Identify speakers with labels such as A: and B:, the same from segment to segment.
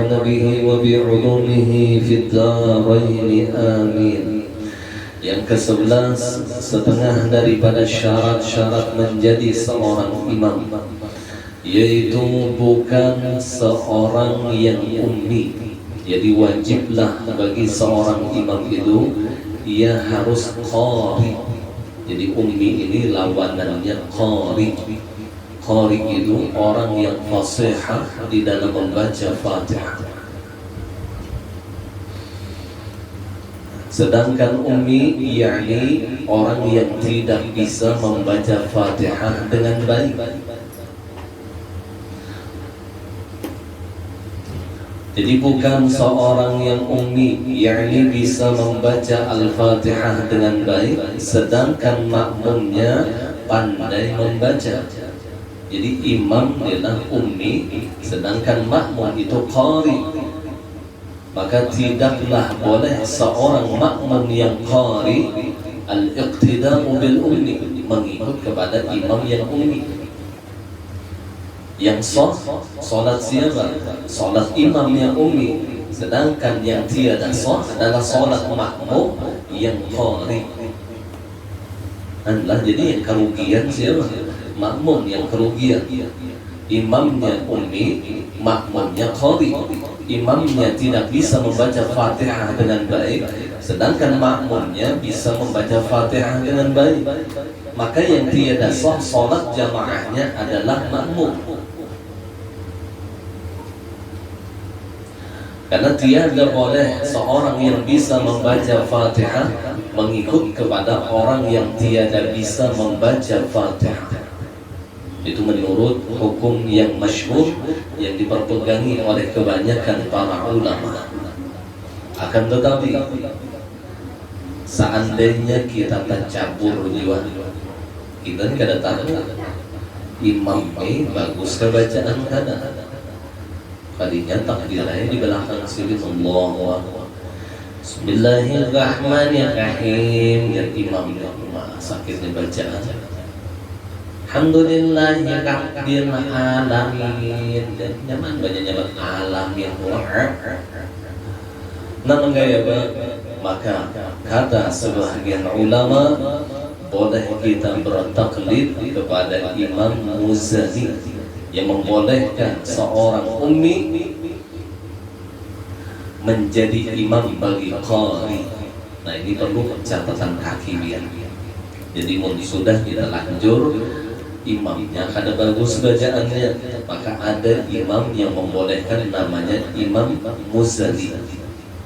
A: ونفعنا به وبعلومه في الدارين آمين. Yang ke-11, setengah daripada syarat-syarat menjadi seorang imam, yaitu bukan seorang yang ummi. Jadi wajiblah bagi seorang imam itu ia harus qari. Jadi ummi ini lawanannya qari. Qari itu orang yang fasihah di dalam membaca Fatihah. Sedangkan ummi yakni orang yang tidak bisa membaca Fatihah dengan baik. Jadi bukan seorang yang ummi yakni bisa membaca Al-Fatihah dengan baik, sedangkan makmumnya pandai membaca. Jadi imam adalah ummi, sedangkan makmum itu qari. Maka tidaklah boleh seorang makmum yang qari al-iqtida'u bil ummi, mengikut kepada imam yang ummi. Yang sah salat siapa? Salat imam yang ummi. Sedangkan yang tiada sah adalah salat makmum yang qari. Adalah jadi yang kerugian siapa? Makmum yang kerugian. Imamnya ummi, makmumnya qari. Imamnya tidak bisa membaca Fatihah dengan baik, sedangkan makmumnya bisa membaca Fatihah dengan baik. Maka yang tiada sah salat jamaahnya adalah makmum. Karena tiada boleh seorang yang bisa membaca Fatihah mengikut kepada orang yang tiada bisa membaca Fatihah. Itu menurut hukum yang masyhur yang diperpegangi oleh kebanyakan para ulama. Akan tetapi seandainya kita tercampur jiwa, kita kada tahu imam ini bagus kebacaan kada, kalinya takdirnya di belakang sini Allah. Bismillahirrahmanirrahim. Ya imam sakitnya bacaan. Alhamdulillahi rabbil alamin. Dan nyaman banyak nyaman alamin. Namun gaya maka kata sebahagian ulama boleh kita bertaklid kepada Imam Muzani yang membolehkan seorang ummi menjadi imam bagi qari. Nah ini perlu catatan kaki biar. Jadi mau sudah kita lanjur imamnya kada bagus bacaannya, maka ada imam yang membolehkan namanya Imam Muzani.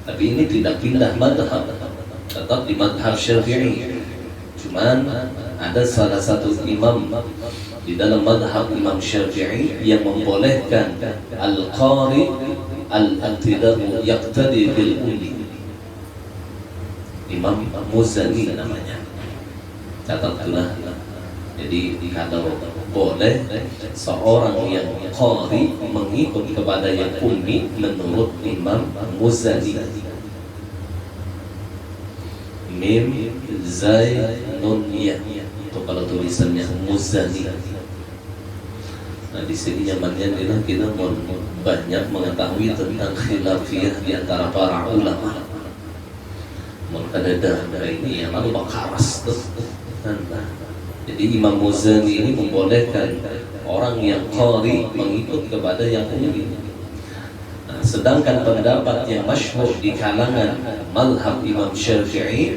A: Tapi ini tidak pindah madhab, tetap di madhab Syafi'i. Cuman ada salah satu imam di dalam madhab Imam Syafi'i yang membolehkan al-qari al-iqtida'u yaqtadi bil ummi. Imam Muzani namanya. Catatlah. Jadi kalau boleh seorang yang qari mengikut kepada yang ummi menurut Imam Muzani. Mim zai nun ya. Itu kalau tulisannya Muzani. Nah di sini nyamannya kita mau banyak mengetahui tentang khilafiyah di antara para ulama. Maka ada ini yang lalu bakaras tuh. Jadi Imam Muzani ini membolehkan orang yang qari mengikut kepada yang ummi. Nah, sedangkan pendapat yang masyhur di kalangan mazhab Imam Syafi'i,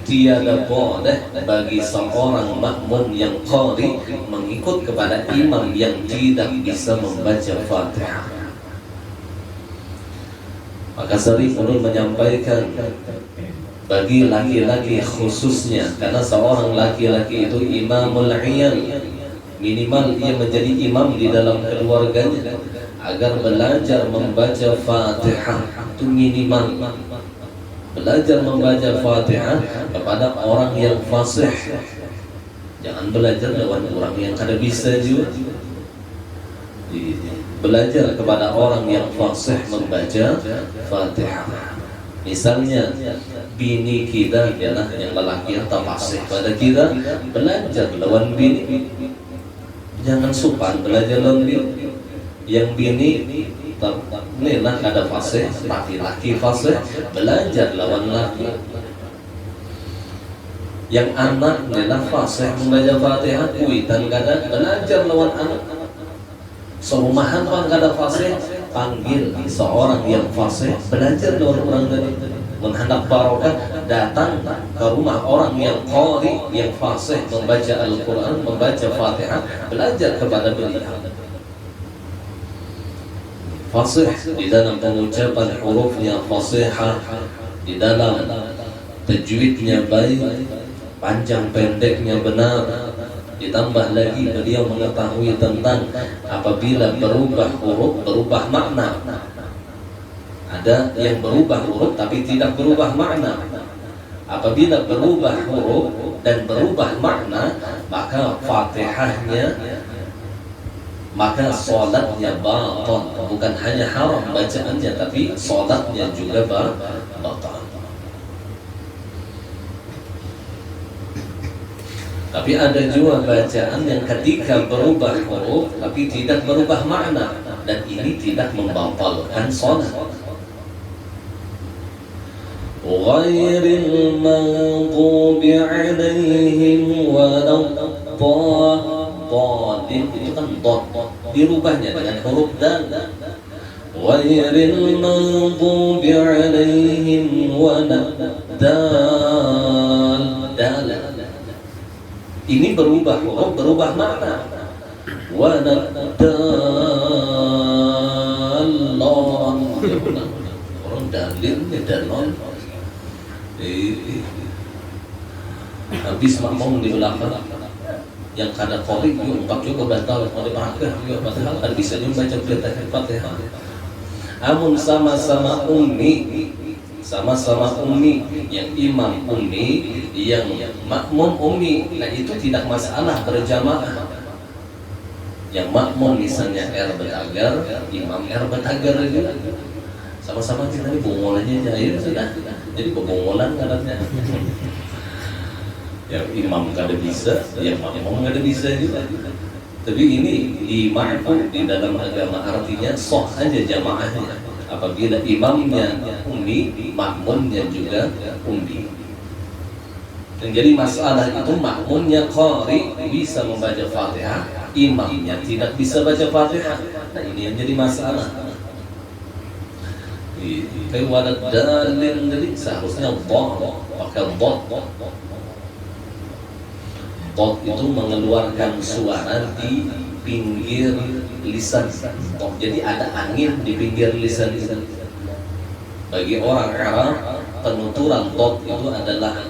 A: tiada boleh bagi seorang makmum yang qari mengikut kepada imam yang tidak bisa membaca Fatihah. Maka sering ulun menyampaikan bagi laki-laki khususnya, karena seorang laki-laki itu imamul iyal, minimal ia menjadi imam di dalam keluarganya, agar belajar membaca Fatihah itu minimal. Belajar membaca Fatihah kepada orang yang fasih, jangan belajar dengan orang yang kada bisa juga. Belajar kepada orang yang fasih membaca Fatihah. Misalnya bini kita adalah yang lelaki yang tak fasih pada kita, belajar lawan bini. Jangan supan belajar lawan bini. Yang bini Inilah kada fasih, laki-laki fasih belajar lawan laki. Yang anak inilah fasih membaca Fatihah, kuitan kada belajar lawan anak. Serumahan pun kada fasih, panggil seorang yang fasih belajar lawan orang tadi. Menghendak barokah, datang ke rumah orang yang qari, yang fasih membaca Al-Quran, membaca Fatihah, belajar kepada beliau. Fasih di dalam pengucapan hurufnya fasihah, di dalam tajwidnya baik, panjang pendeknya benar. Ditambah lagi beliau mengetahui tentang apabila berubah huruf berubah makna. Ada yang berubah huruf tapi tidak berubah makna. Apabila berubah huruf dan berubah makna, maka Fatihahnya, maka sholatnya batal. Bukan hanya haram bacaannya, tapi sholatnya juga batal. Tapi ada juga bacaan yang ketika berubah huruf tapi tidak berubah makna, dan ini tidak membatalkan sholat. Ghairil maghdubi alaihim waladdallin, itu kan dot, dirubahnya dengan huruf dal. Ghairil maghdubi alaihim waladdallin, ini berubah huruf, berubah makna. Waladdallin, orang dalilnya dalon. Habis makmum di belakang yang kada qari juga juga batal, kalau dipakai juga batal, kan bisa juga baca Fatihah. Amun sama-sama ummi, yang imam ummi, yang makmum ummi, nah itu tidak masalah berjamaah. Yang makmum misalnya betagar, imam betagar juga, sama-sama kita ini bongolannya aja sudah. Jadi kebongolan katanya. Yang imam kada bisa, yang makmum kada bisa juga. Tapi ini imam di dalam agama artinya sah aja jamaahnya. Apabila imamnya ummi, makmumnya juga ummi. Dan jadi masalah itu makmumnya qari bisa membaca Fatihah, imamnya tidak bisa baca Fatihah. Nah ini yang jadi masalah. Kayak waladdallin tadi seharusnya dot, pakai dot. Dot itu mengeluarkan suara di pinggir lisan. Jadi ada angin di pinggir lisan itu. Bagi orang Arab, penuturan dot itu adalah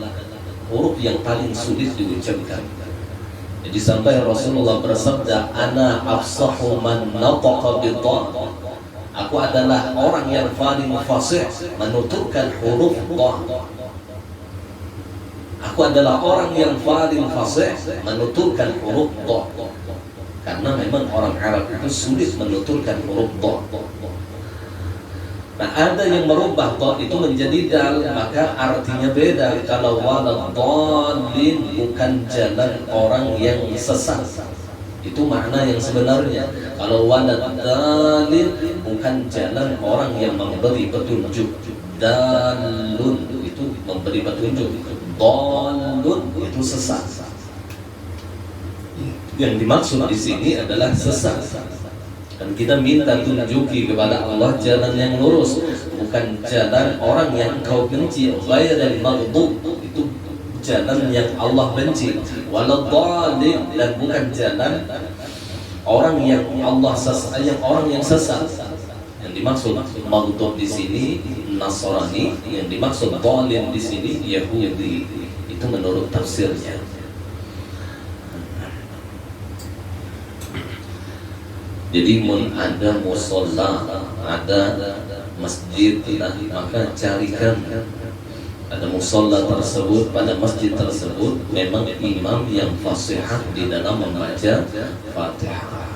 A: huruf yang paling sulit diucapkan. Jadi sampai Rasulullah bersabda, "Ana afsahu man nataqa bid-dot." Aku adalah orang yang paling fasih menuturkan huruf dot. Aku adalah orang yang paling fasih menuturkan huruf dot. Karena memang orang Arab itu sulit menuturkan huruf dot. Nah ada yang merubah dot itu menjadi dal, maka artinya beda. Kalau waladdallin bukan jalan orang yang sesat, itu makna yang sebenarnya. Kalau waladdallin bukan jalan orang yang memberi petunjuk. Dalun itu memberi petunjuk, dallun itu sesat. Yang dimaksud di sini adalah sesat. Dan kita minta tunjuki kepada Allah jalan yang lurus, bukan jalan orang yang kau benci. Ghairil maghdub itu jalan yang Allah benci. Waladdallin, dan bukan jalan orang yang Allah sesat, yang orang yang sesat. Yang dimaksud maghdub di sini Nasrani, yang dimaksud dhalin di sini Yahudi. Itu menurut tafsirnya. Jadi ada musola, ada masjid, maka carikan ada musola tersebut, pada masjid tersebut memang imam yang fasihah di dalam membaca Fatihah.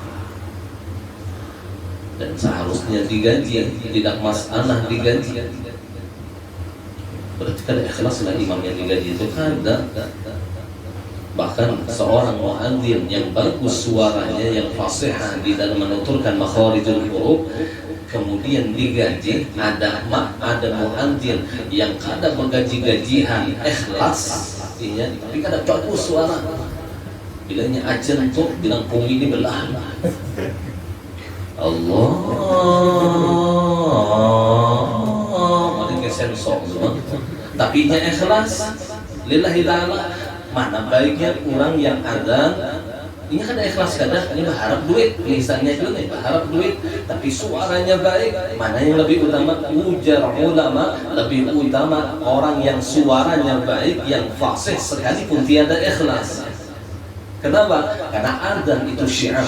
A: Dan seharusnya digaji, tidak masalah digaji. Berarti kan ikhlaslah imam yang digaji itu ada. Bahkan seorang muadzin yang bagus suaranya, yang fasihah di dalam menuturkan makharijul huruf, kemudian digaji, ada mak, ada muadzin yang kada menggaji-gajihan ikhlas, artinya tapi kada cocok suara. Bilangnya ajan tuh bilang pung ini belah. Allah, ada kesensor semua. Tapi nya ikhlas, lillahi ta'ala. Mana baiknya orang yang ada ini kan ikhlas kadang ini berharap duit, misalnya itu nih berharap duit, tapi suaranya baik. Mana yang lebih utama? Ujar ulama, lebih utama orang yang suaranya baik, yang fasih sekalipun tiada ikhlas. Kenapa? Karena adzan itu syiar.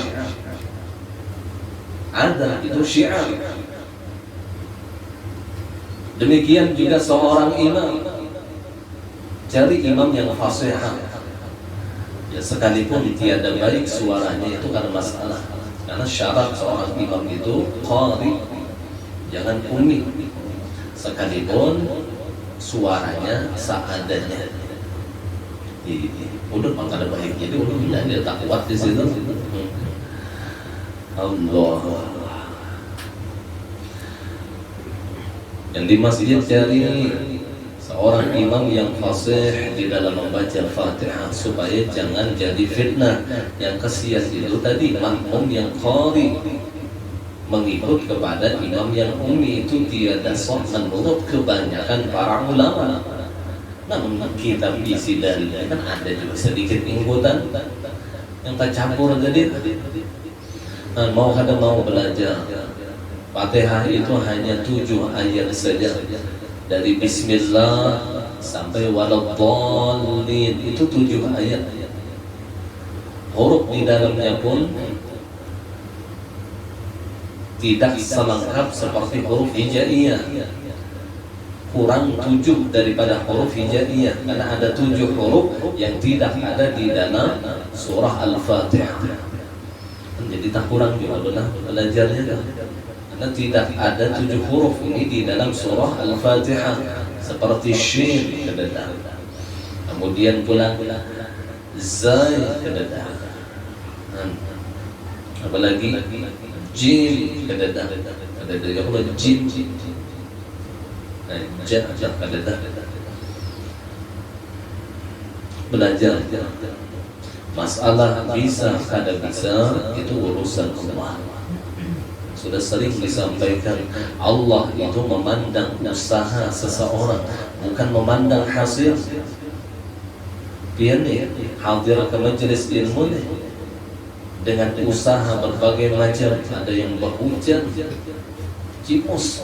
A: Adzan itu syiar. Demikian juga seorang imam, cari imam yang fasih. Ya, sekalipun tiada baik suaranya itu karena masalah. Karena syarat seorang imam itu qari, jangan umi. Sekalipun suaranya seadanya. Udah maka ada baik. Jadi udah tidak ada tak kuat di situ. Allah. Yang di masjid cari seorang imam yang fasih di dalam membaca Fatihah supaya jangan jadi fitnah. Yang kesian itu tadi makmum yang qari mengikut kepada imam yang ummi itu tiada sah menurut kebanyakan para ulama. Namun kitab isi dari kan ada juga sedikit inggutan yang tercampur jadi mau belajar Fatihah itu hanya 7 ayat saja. Dari Bismillah sampai Waladhdallin itu 7 ayat. Huruf di dalamnya pun tidak selengkap seperti huruf hijaiyah. Kurang 7 daripada huruf hijaiyah, karena ada 7 huruf yang tidak ada di dalam surah Al-Fatihah. Jadi tak kurang juga belajarnya kan? Karena tidak ada 7 huruf ini di dalam surah Al-Fatihah, seperti shin kedadah, kemudian pula zai kedadah, apalagi jim kedadah, kedadah ya Allah jim, jah kedadah. Belajar masalah bisa kada bisa itu urusan Allah. Sudah sering disampaikan, Allah itu memandang usaha seseorang, bukan memandang hasil. Dia nih hadir ke majelis ilmu nih dengan usaha berbagai macam. Ada yang berhujan, cimus,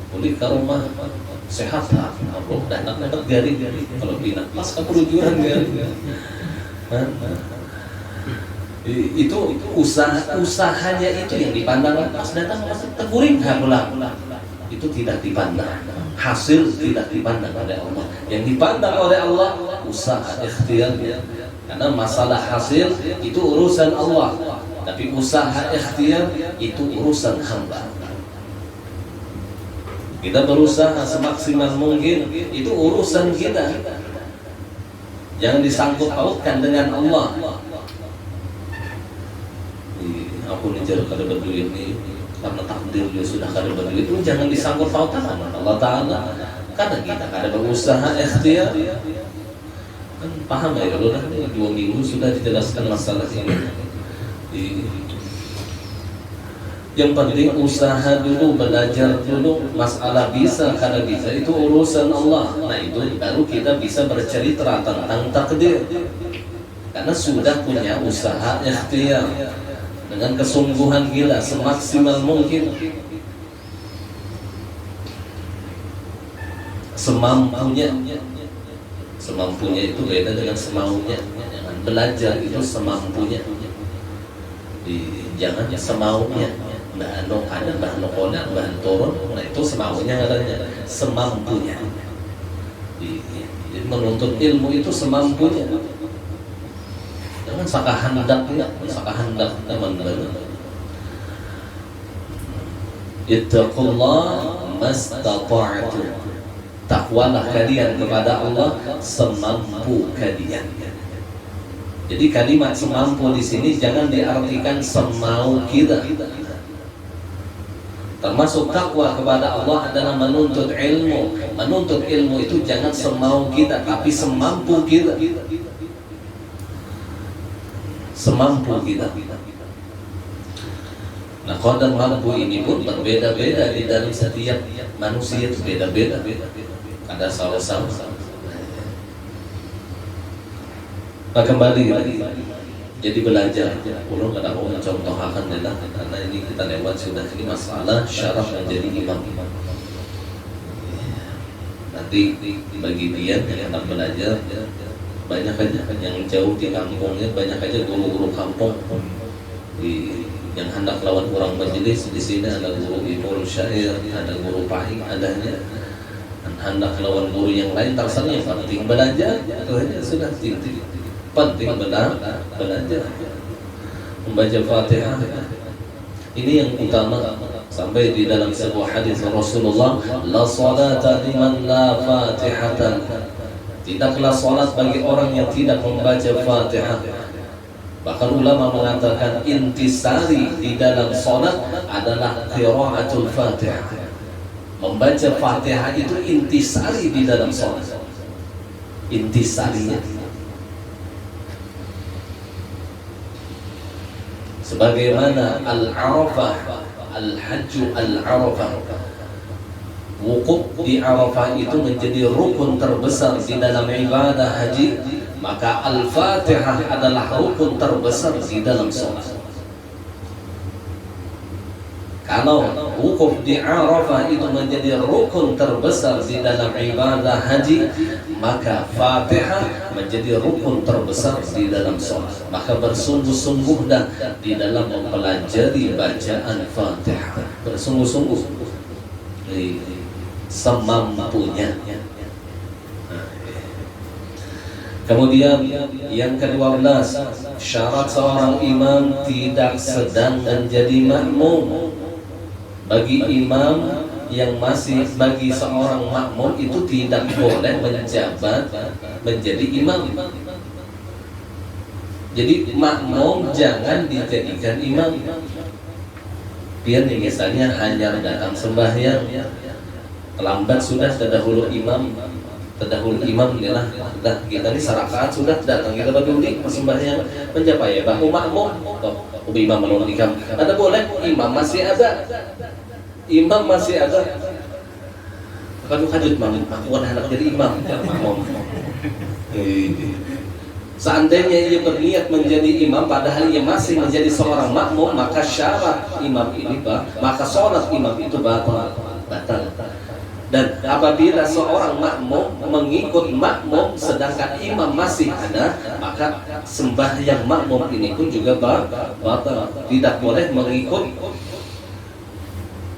A: pulih ke rumah, sehat, dan dapat garing. Kalau pindah pas ke perujuan garing. Itu usahanya itu yang dipandang. Pas datang pasti terkuring pulang. Itu tidak dipandang. Hasil tidak dipandang oleh Allah. Yang dipandang oleh Allah usaha ikhtiarnya. Karena masalah hasil itu urusan Allah, tapi usaha ikhtiar itu urusan hamba. Kita berusaha semaksimal mungkin, itu urusan kita. Jangan disangkut pautkan dengan Allah. Aku ngejar kada berduit nih karena takdir dia sudah kada berduit, itu jangan disangkut pautkan sama Allah Ta'ala. Karena kita kada berusaha ikhtiar. Kan paham ya kalau dah 2 minggu sudah dijelaskan masalah ini. Yang penting usaha dulu, belajar dulu. Masalah bisa kada bisa itu urusan Allah. Nah itu baru kita bisa bercerita tentang takdir. Karena sudah punya usaha ikhtiar dengan kesungguhan gila semaksimal mungkin, semampunya. Semampunya itu beda dengan semaunya. Jangan belajar itu semampunya, jangan semaunya. Mbah no ada, mbah no koda, mbah turun, nah itu semaunya katanya, semampunya. Jadi menuntut ilmu itu semampunya. Jangan sakahandaknya, sakahandak teman-teman. Ittaqullah mastata'tu. Takwalah kalian kepada Allah semampu kalian. Jadi kalimat semampu di sini jangan diartikan semau kita. Termasuk takwa kepada Allah adalah menuntut ilmu. Menuntut ilmu itu jangan semau kita, tapi semampu kita. Semampu kita. Nah, qadar mampu ini pun berbeda-beda di dalam setiap manusia, itu beda-beda. Ada salah-salah. Nah, kembali jadi belajar. Ulun kada mau mencontohkan adalah karena ini kita lewat sudah, ini masalah syarat menjadi imam. Nanti bagi dia yang akan belajar banyak aja yang jauh di kampungnya, banyak aja guru-guru kampung yang hendak lawan orang majelis. Di sini ada guru imul syair, ada guru pahing, adanya hendak lawan guru yang lain. Terserah yang penting belajar, itu aja sudah penting benar belajar membaca Fatihah. Ini yang utama. Sampai di dalam sebuah hadis Rasulullah, la salata liman la fatihatan, tidaklah salat bagi orang yang tidak membaca Fatihah. Bahkan ulama mengatakan intisari di dalam salat adalah qiraatul Fatihah. Membaca Fatihah itu intisari di dalam salat. Intisarinya sebagaimana al-Arafah, al-Hajj al-Arafah, wukuf di Arafah itu menjadi rukun terbesar di dalam ibadah haji, maka al-Fatihah adalah rukun terbesar di dalam sholat. Kalau wukuf di Arafah itu menjadi rukun terbesar di dalam ibadah haji, maka Fatihah menjadi rukun terbesar di dalam sholat. Maka bersungguh-sungguh dah di dalam mempelajari bacaan Fatihah, bersungguh-sungguh semampunya. Kemudian yang ke-12, syarat seorang imam tidak sedang menjadi makmum. Bagi imam yang masih, bagi seorang makmum itu tidak boleh menjabat menjadi imam. Jadi makmum jangan dijadikan imam. Biar misalnya hanya datang sembahyang, terlambat sudah terdahulu imam inilah dah kita ini sarakaat sudah datang kita berdiri sembahyang mencapai bahu makmum imam menundikan. Ada boleh imam masih ada. Kalau hajut makmum, aku hendak jadi imam. Seandainya ia berniat menjadi imam padahal ia masih menjadi seorang makmum, maka syarat imam ini maka sholat imam itu batal. Dan apabila seorang makmum mengikut makmum sedangkan imam masih ada, maka sembahyang makmum ini pun juga batal. Tidak boleh mengikut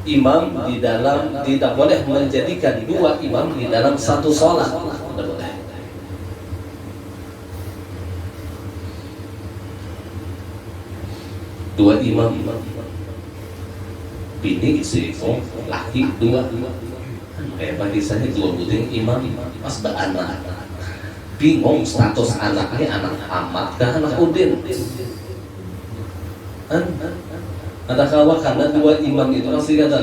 A: imam di dalam, tidak boleh menjadikan dua imam di dalam satu sholat. Tidak boleh. Dua imam, bini istri, laki dua. Kayak bagi saya dua buting imam, pas beranak, bingung status anaknya anak amat ke anak udin. Ada kawan karena dua imam itu masih kata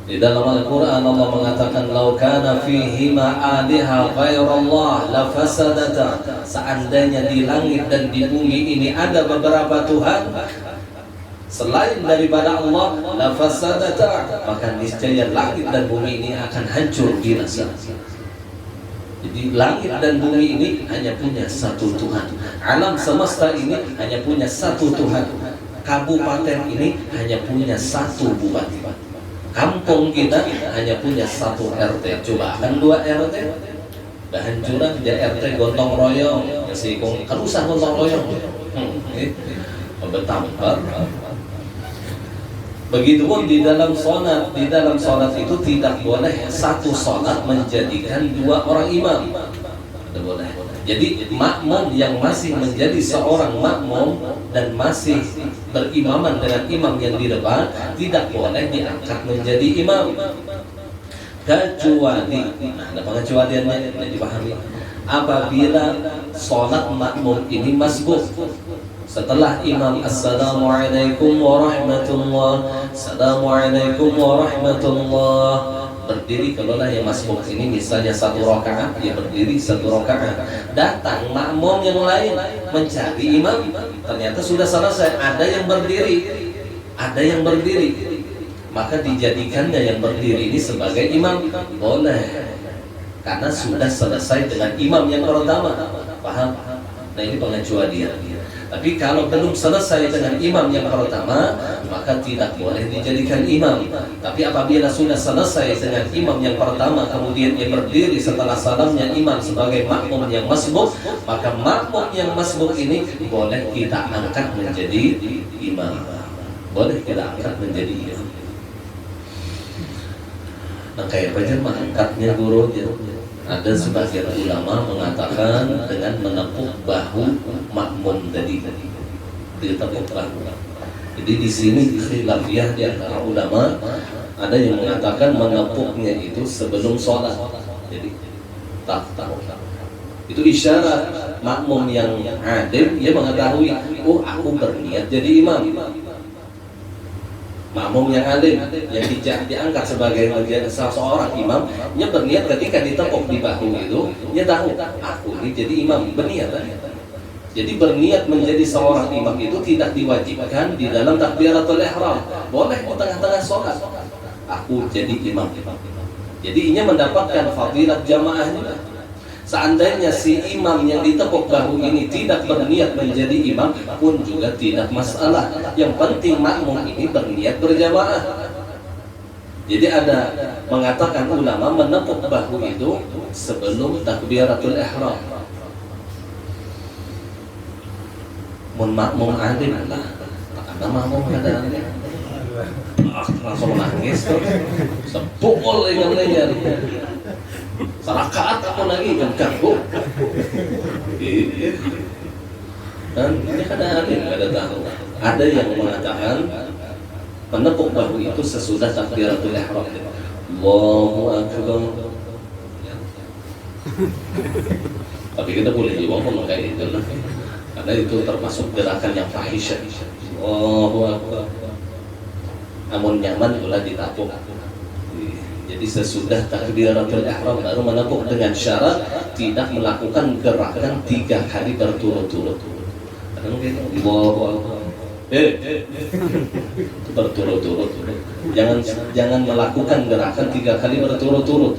A: di dalam Al-Quran Allah mengatakan lau kana fihima aliha ghairallah la fasadata, seandainya di langit dan di bumi ini ada beberapa Tuhan selain daripada Allah, la fasadata, maka niscaya langit dan bumi ini akan hancur binasa. Jadi langit dan bumi ini hanya punya satu Tuhan. Alam semesta ini hanya punya satu Tuhan. Kabupaten ini hanya punya satu bupati. Kampung kita hanya punya satu RT. Coba kan dua RT, kehancuran dia RT gotong royong, si kong kan usah gotong royong. Bertambah. Begitupun di dalam sholat itu tidak boleh satu sholat menjadikan dua orang imam. Tidak boleh. Jadi makmum yang masih menjadi seorang makmum dan masih berimaman dengan imam yang di depan tidak boleh diangkat menjadi imam. Kecuali, ada pengecualiannya yang dipahami. Apabila sholat makmum ini masbuk, Setelah imam assalamualaikum warahmatullah, assalamualaikum warahmatullah, berdiri. Kalau lah yang masbuk ini misalnya 1 rakaat, dia berdiri 1 rakaat. Datang makmum yang lain mencari imam, ternyata sudah selesai. Ada yang berdiri, maka dijadikannya yang berdiri ini sebagai imam. Boleh, karena sudah selesai dengan imam yang pertama. Paham? Nah, ini pengecualian. Tapi kalau belum selesai dengan imam yang pertama, maka tidak boleh dijadikan imam. Tapi apabila sudah selesai dengan imam yang pertama, kemudian dia berdiri setelah salamnya imam sebagai makmum yang masbuk, maka makmum yang masbuk ini boleh kita angkat menjadi imam. Boleh kita angkat menjadi imam. Nah, kayak apa angkatnya guru? Ada sebagian ulama mengatakan dengan menepuk bahu makmum tadi, ditepuk bahu. Jadi di sini khilafiyah di antara ulama, ada yang mengatakan menepuknya itu sebelum sholat. Jadi tak tahu. Itu isyarat makmum yang adil, dia mengetahui, oh aku berniat jadi imam. Makmum yang alim yang diangkat sebagai seorang imam, dia berniat ketika ditepuk di bahu itu, dia tahu aku ini jadi imam, berniat. Jadi berniat menjadi seorang imam itu tidak diwajibkan di dalam takbiratul ihram, boleh di tengah-tengah sholat aku jadi imam. Jadi ini mendapatkan fadilat jamaahnya. Seandainya si imam yang ditepuk bahu ini tidak berniat menjadi imam pun juga tidak masalah. Yang penting makmum ini berniat berjamaah. Jadi ada mengatakan ulama menepuk bahu itu sebelum takbiratul ihram. Mun makmum alim lah, karena makmum ada langsung nangis tuh, sepukul dengan leher. Sarakaat aku lagi kan ganggu. Dan ini ada tahu. Ada yang mengatakan menepuk bahu itu sesudah takbiratul ihram. Allahu akbar. Tapi kita boleh juga ngomong kayak itu lah. Karena itu termasuk gerakan yang fahisyah. Allahu akbar. Namun nyaman pula ditapuk. Jadi sesudah takbiratul ihram baru menepuk dengan syarat tidak melakukan gerakan 3 kali berturut-turut. Karena mungkin berturut-turut. Jangan melakukan gerakan 3 kali berturut-turut.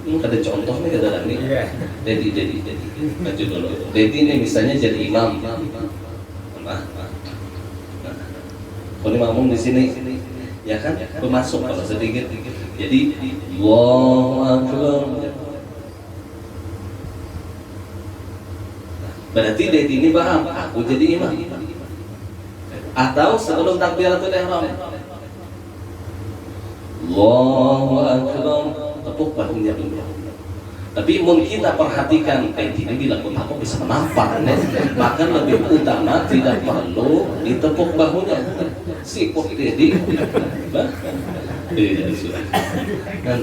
A: Ini ada contohnya kata Dani. Dedi. Maju dulu. Dedi ini misalnya jadi imam. Kalau makmum di sini. Ya kan, masuk kalau sedikit. Jadi, Allahu akbar. Berarti Dedi ini paham, aku jadi imam. Atau sebelum takbiratul ihram, Allahu akbar, tepuk bahunya dulu. Tapi mungkin kita perhatikan, ini bila pun aku bisa menampar, maka lebih utama tidak perlu ditepuk bahunya. Siput Dedi, kan?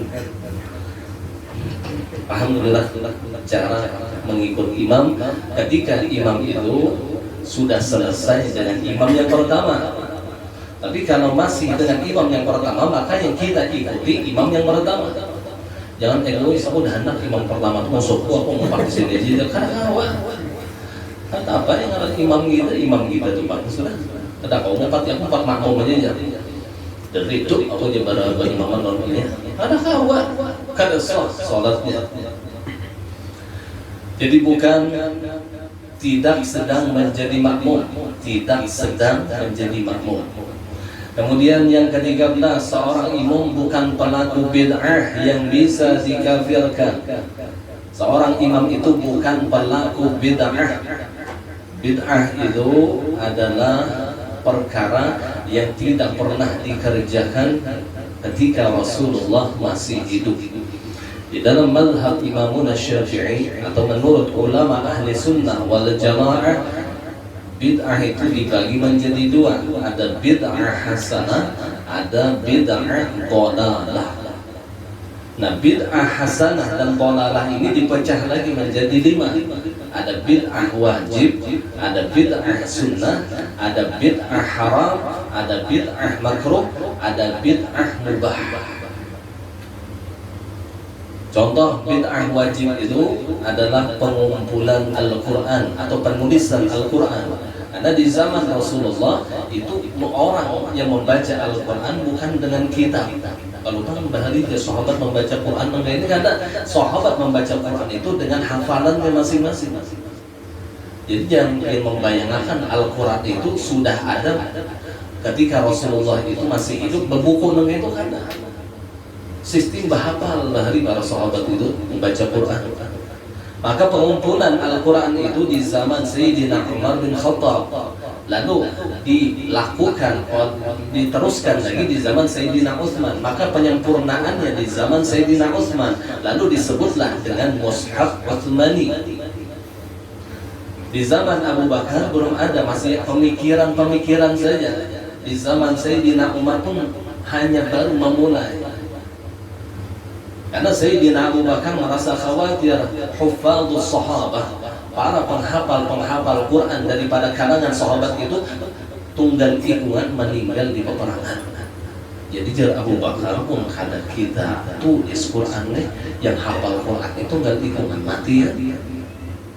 A: Alhamdulillah cara mengikut imam. Ketika imam itu sudah selesai dengan imam yang pertama. Tapi kalau masih dengan imam yang pertama, maka yang kita ikuti imam yang pertama. Jangan egois, aku udah hendak imam pertama itu musuhku, aku mau pakai sini aja. Karena kata apa yang harus imam kita tuh pak sudah. Kata kau mau pakai aku 4 makmum aja. Dari itu aku jembar imaman normalnya. Ada kawan, kada sholatnya. Jadi bukan tidak sedang menjadi makmum, Kemudian yang ke-13, seorang imam bukan pelaku bid'ah yang bisa dikafirkan. Seorang imam itu bukan pelaku bid'ah. Bid'ah itu adalah perkara yang tidak pernah dikerjakan ketika Rasulullah masih hidup. Di dalam mazhab Imam Syafi'i atau menurut ulama ahli sunnah wal jamaah, bid'ah itu dibagi menjadi 2. Ada bid'ah hasanah, ada bid'ah dhalalah. Nah, bid'ah hasanah dan dhalalah ini dipecah lagi menjadi 5. Ada bid'ah wajib, ada bid'ah sunnah, ada bid'ah haram, ada bid'ah makruh, ada bid'ah mubah. Contoh bid'ah wajib itu adalah pengumpulan Al-Quran atau penulisan Al-Quran. Karena di zaman Rasulullah itu orang yang membaca Al-Quran bukan dengan kitab. Kalau kan bahari sahabat membaca Quran, ini karena sahabat membaca Quran itu dengan hafalannya masing-masing. Jadi jangan membayangkan Al-Quran itu sudah ada ketika Rasulullah itu masih hidup, berbuku itu kan sistem bahapal bahari para sahabat itu membaca Quran. Maka pengumpulan Al-Quran itu di zaman Sayyidina Umar bin Khattab, lalu dilakukan, diteruskan lagi di zaman Sayyidina Utsman. Maka penyempurnaannya di zaman Sayyidina Utsman, lalu disebutlah dengan Mushaf Utsmani. Di zaman Abu Bakar belum ada, masih pemikiran-pemikiran saja. Di zaman Sayyidina Umar pun hanya baru memulai. Karena Sayyidina Abu Bakar merasa khawatir hufadzus sahabah, para penghafal Quran daripada kalangan sahabat itu tunggal ikungan meninggal di peperangan. Jadi jar Abu Bakar pun kada kita tulis Quran yang hafal Quran itu tunggal ikungan mati ya.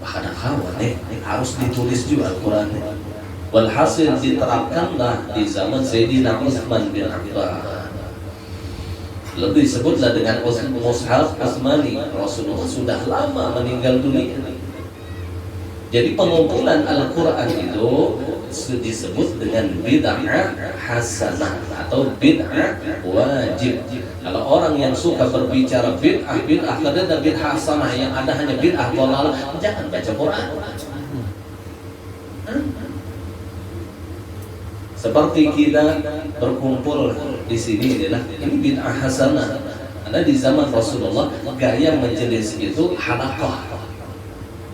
A: Bahkan kawan harus ditulis juga Al-Quran. Walhasil diterapkanlah di zaman Sayyidina Utsman bin Affan. Lebih disebutlah dengan Mushaf Utsmani. Rasulullah sudah lama meninggal dunia. Jadi pengumpulan Al-Quran itu disebut dengan bid'ah hasanah atau bid'ah wajib. Kalau orang yang suka berbicara bid'ah, kada ada bid'ah hasanah, yang ada hanya bid'ah dhalalah, jangan baca Quran. Seperti kita berkumpul di sini adalah ini bid'ah hasanah. Karena di zaman Rasulullah gaya majelis itu halaqah.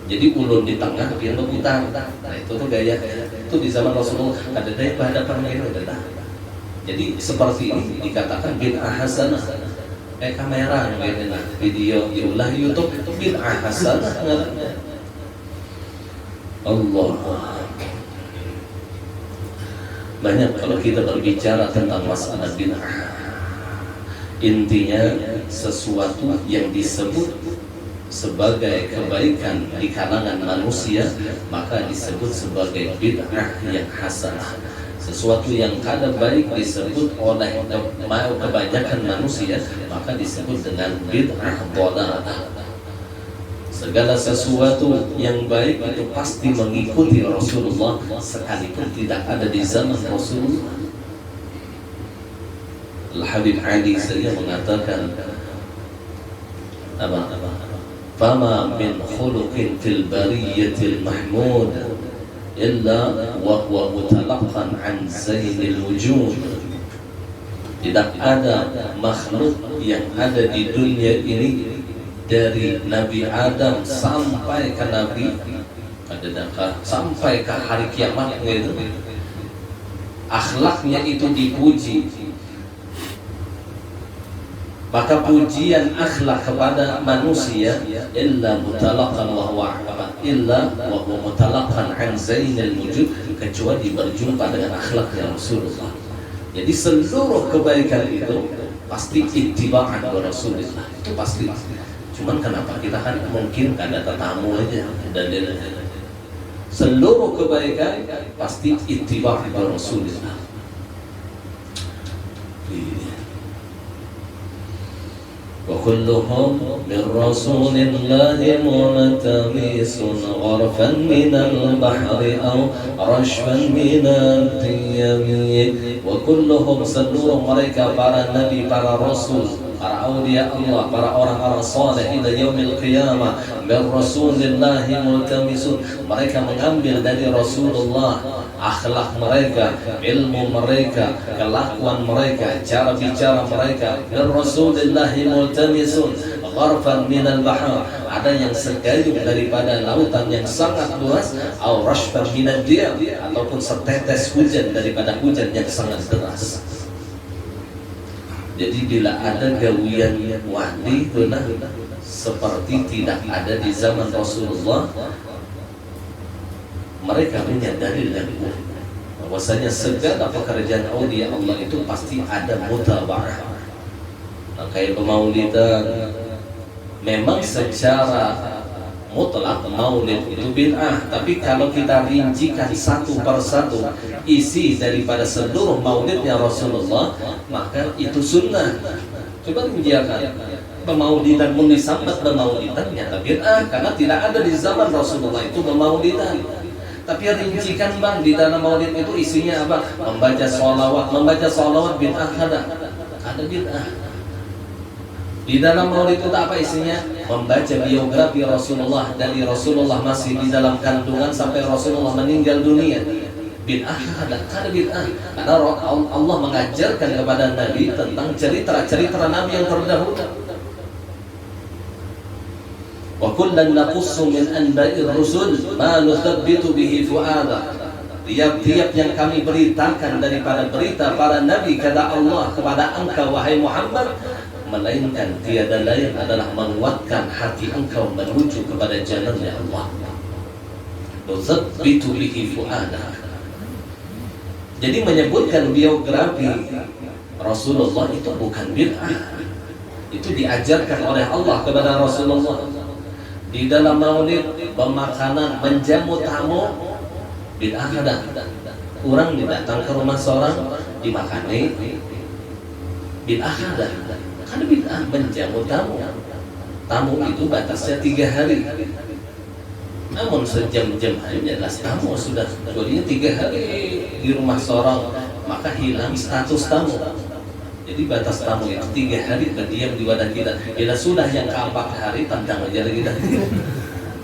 A: Jadi ulun di tengah, pian berputar. Nah itu tuh gaya. Itu di zaman Rasulullah ada daya berhadapan itu adalah. Jadi seperti ini dikatakan bid'ah hasanah. Kamera yang video diulah YouTube itu bid'ah hasanah. Allah. Banyak kalau kita berbicara tentang masalah bid'ah. Intinya sesuatu yang disebut sebagai kebaikan di kalangan manusia maka disebut sebagai bid'ah yang hasanah. Sesuatu yang kada baik disebut oleh kebanyakan manusia maka disebut dengan bid'ah dhalalah. Segala sesuatu yang baik itu pasti mengikuti Rasulullah sekalipun tidak ada di zaman Rasulullah. Al-Habib Ali saja mengatakan fama min khuluqin fil bariyatil mahmud illa wa huwa mutalaqqan an zainil wujud. Tidak ada makhluk yang ada di dunia ini dari Nabi Adam sampai ke Nabi sampai ke hari kiamat itu akhlaknya itu dipuji. Maka pujian akhlak kepada manusia illa mutalaqan wa huwa illa wa huwa mutalaqan an zainil wujud, kecuali berjumpa dengan akhlaknya Rasulullah. Jadi seluruh kebaikan itu pasti ittiba'an wa Rasulullah, itu pasti. Cuman kenapa kita kan mungkin ada tetamu aja dan seluruh kebaikan pasti ittiba'an wa Rasulullah. وكلهم من رسول الله ملتمس غرفا من البحر أو رشفا من اليم وكلهم seluruh mereka para nabi, para rasul, para awliya Allah, para orang-orang saleh ila yaumil qiyamah min rasulillahi multamisun, mereka mengambil dari Rasulullah akhlak mereka, ilmu mereka, kelakuan mereka, cara bicara mereka. Dan Rasulillahi multamisun gharfan minal bahr, ada yang segayung daripada lautan yang sangat luas, au rashfan minad diyam, ataupun setetes hujan daripada hujan yang sangat deras. Jadi bila ada gawian wali benar seperti tidak ada di zaman Rasulullah, mereka menyadari yang bahwasanya segala pekerjaan aulia Allah itu pasti ada mutaba'ah. Nah, kayak pemaulidan memang secara mutlak maulid itu bid'ah, tapi kalau kita rincikan satu persatu isi daripada seluruh maulidnya Rasulullah, maka itu sunnah. Coba rincikan pemaulidan munisambat pemaulidan nyata bid'ah karena tidak ada di zaman Rasulullah itu pemaulidan. Tapi rincikan bang, di dalam maulid itu isinya apa? Membaca sholawat bid'ah ada bid'ah. Di dalam maulid itu apa isinya? Membaca biografi Rasulullah dari Rasulullah masih di dalam kandungan sampai Rasulullah meninggal dunia. Bid'ah ada bid'ah. Karena Allah mengajarkan kepada Nabi tentang cerita Nabi yang terdahulu. Wa kullan naqussu min anba'ir rusul ma nuthabbitu bihi fu'ada. Tiap-tiap yang kami beritakan daripada berita para nabi kata Allah kepada engkau wahai Muhammad, melainkan tiada lain adalah menguatkan hati engkau menuju kepada jalannya Allah. Nuthabbitu bihi fu'ada. Jadi menyebutkan biografi Rasulullah itu bukan bid'ah. Itu diajarkan oleh Allah kepada Rasulullah. Di dalam maulid, pemakanan, menjamu tamu, bid'ah ada. Orang datang ke rumah seorang, dimakani, bid'ah ada. Karena bid'ah menjamu tamu. Tamu itu batasnya 3 hari. Namun sejam-jam hanya jelas tamu sudah. Jadinya 3 hari di rumah seorang, maka hilang status tamu. Jadi batas tamu itu 3 hari berdiam di wadah kita. Bila sudah yang ke-4 hari tentang aja kita.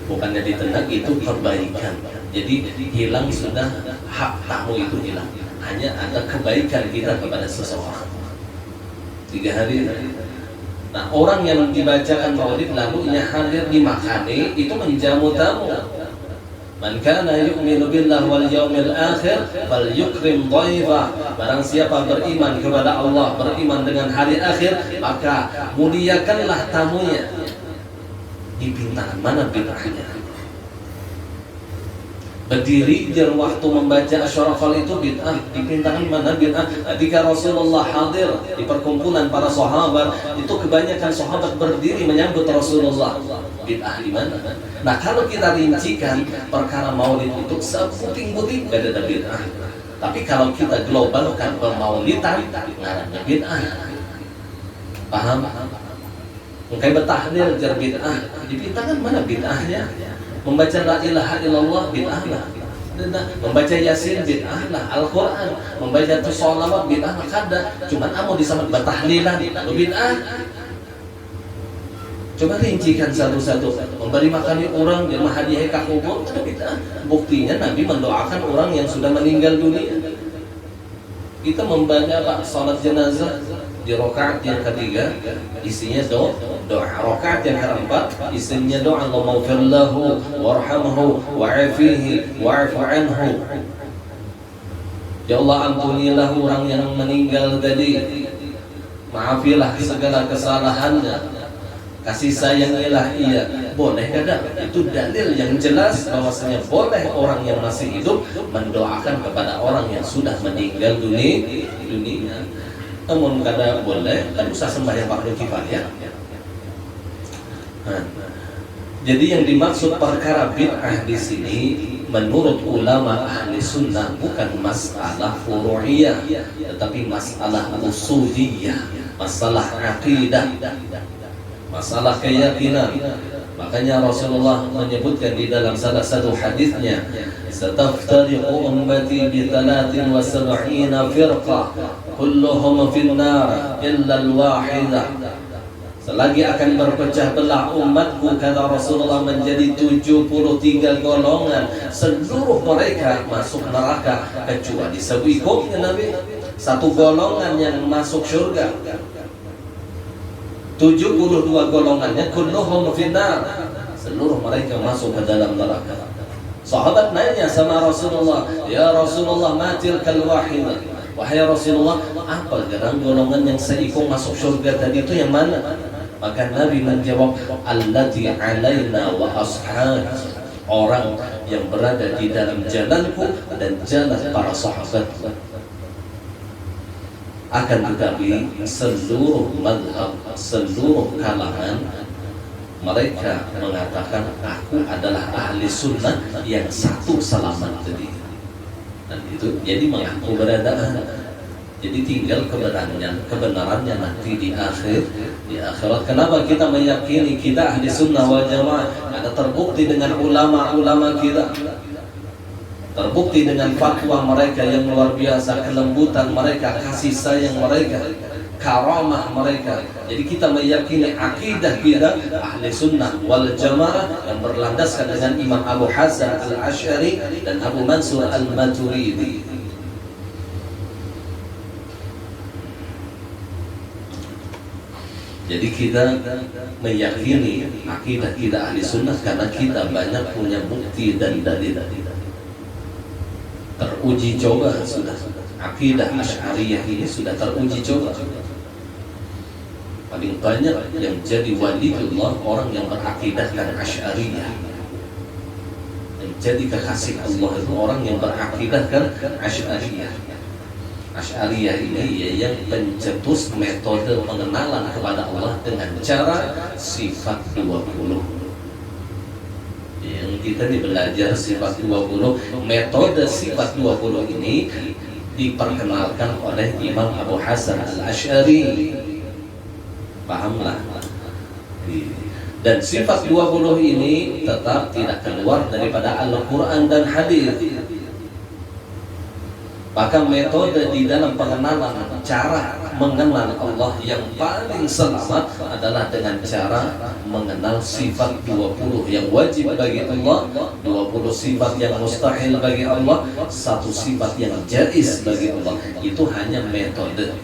A: Bukannya ditendang, itu perbaikan. Jadi hilang sudah hak tamu itu hilang. Hanya ada kebaikan kita kepada seseorang. 3 hari. Nah, orang yang dibacakan maulid lalu ia hadir dimakani itu menjamu tamu. Man kana yu'minu billahi wal yawmil akhir falyukrim dhaifa. Barang siapa beriman kepada Allah, beriman dengan hari akhir, maka muliakanlah tamunya. Dipintakan mana bid'ahnya? Berdiri di waktu membaca asyarafal itu bid'ah. Dipintakan mana bid'ah? Ketika Rasulullah hadir di perkumpulan para sahabat, itu kebanyakan sahabat berdiri menyambut Rasulullah. Bid'ah di mana? Nah, kalau kita rincikan perkara maulid itu seputing-puting gak ada bid'ah. Tapi kalau kita globalkan pemaulidan, ngarannya bid'ah. Paham? Mungkin bertahlil jar bid'ah. Dipintakan mana bid'ahnya? Membaca la ilaha illallah bid'ah lah. Membaca yasin bid'ah lah. Al-Quran membaca sholawat bid'ah lah kada. Cuman amu disebut bertahlilan bid'ah. Coba rincikan satu-satu. Memberi makan orang dan hadiah ke kubur ada bid'ah. Buktinya Nabi mendoakan orang yang sudah meninggal dunia. Kita membaca salat jenazah di rakaat yang ketiga isinya doa, rakaat yang keempat isinya doa Allahumma ighfir lahu warhamhu wa'afihi wa'fu anhu. Ya Allah, ampunilah orang yang meninggal tadi, maafilah segala kesalahannya, kasih sayangilah ia. Boleh kada? Itu dalil yang jelas bahwasanya boleh orang yang masih hidup mendoakan kepada orang yang sudah meninggal dunia. Namun kada boleh, kan usah sembahyang fardu kifayah. Jadi yang dimaksud perkara bid'ah di sini menurut ulama ahli sunnah bukan masalah furu'iyah, tetapi masalah usuliyah, masalah akidah, masalah keyakinan. Makanya Rasulullah menyebutkan di dalam salah satu hadisnya, "Sataftariqu ummati bi 73 firqah, kulluhum finnar illa al-wahidah." Selagi akan berpecah belah umatku, kata Rasulullah, menjadi 73 golongan. Seluruh mereka masuk neraka kecuali sebuah Nabi, satu golongan yang masuk surga. 72 golongannya kulluhum finnar, seluruh mereka masuk ke dalam neraka. Sahabat nanya sama Rasulullah, "Ya Rasulullah, matil kal wahidah?" wahai Rasulullah, apa gerang golongan yang seikung masuk surga tadi itu yang mana? Maka Nabi menjawab, allati alaina wa ashab, orang yang berada di dalam jalanku dan jalan para sahabat. Akan tetapi seluruh madhab, seluruh kalangan mereka mengatakan aku adalah ahli sunnah yang satu selamat tadi. Dan itu jadi mengaku berada. Jadi tinggal kebenarannya nanti di akhirat. Kenapa kita meyakini kita ahli sunnah wal jamaah? Ada terbukti dengan ulama-ulama kita, terbukti dengan fatwa mereka yang luar biasa, kelembutan mereka, kasih sayang mereka, karamah mereka. Jadi kita meyakini akidah kita ahli sunnah wal jamaah yang berlandaskan dengan Imam Abu Hasan al-Ash'ari dan Abu Mansur al-Maturidi. Jadi kita meyakini akidah kita ahli sunnah karena kita banyak punya bukti dan dalil. Teruji coba sudah. Akidah Asy'ariyah ini sudah teruji coba. Paling banyak yang jadi waliullah orang yang berakidahkan Asy'ariyah. Yang jadi kekasih Allah itu orang yang berakidahkan Asy'ariyah. Asy'ariyah ini yang pencetus metode pengenalan kepada Allah dengan cara sifat 20. Yang kita belajar sifat 20, metode sifat 20 ini diperkenalkan oleh Imam Abu Hasan al-Ash'ari. Pahamlah. Dan sifat 20 ini tetap tidak keluar daripada Al-Quran dan hadis. Maka metode di dalam pengenalan, cara mengenal Allah yang paling selamat adalah dengan cara mengenal sifat 20 yang wajib bagi Allah, 20 sifat yang mustahil bagi Allah, satu sifat yang jaiz bagi Allah. Itu hanya metode.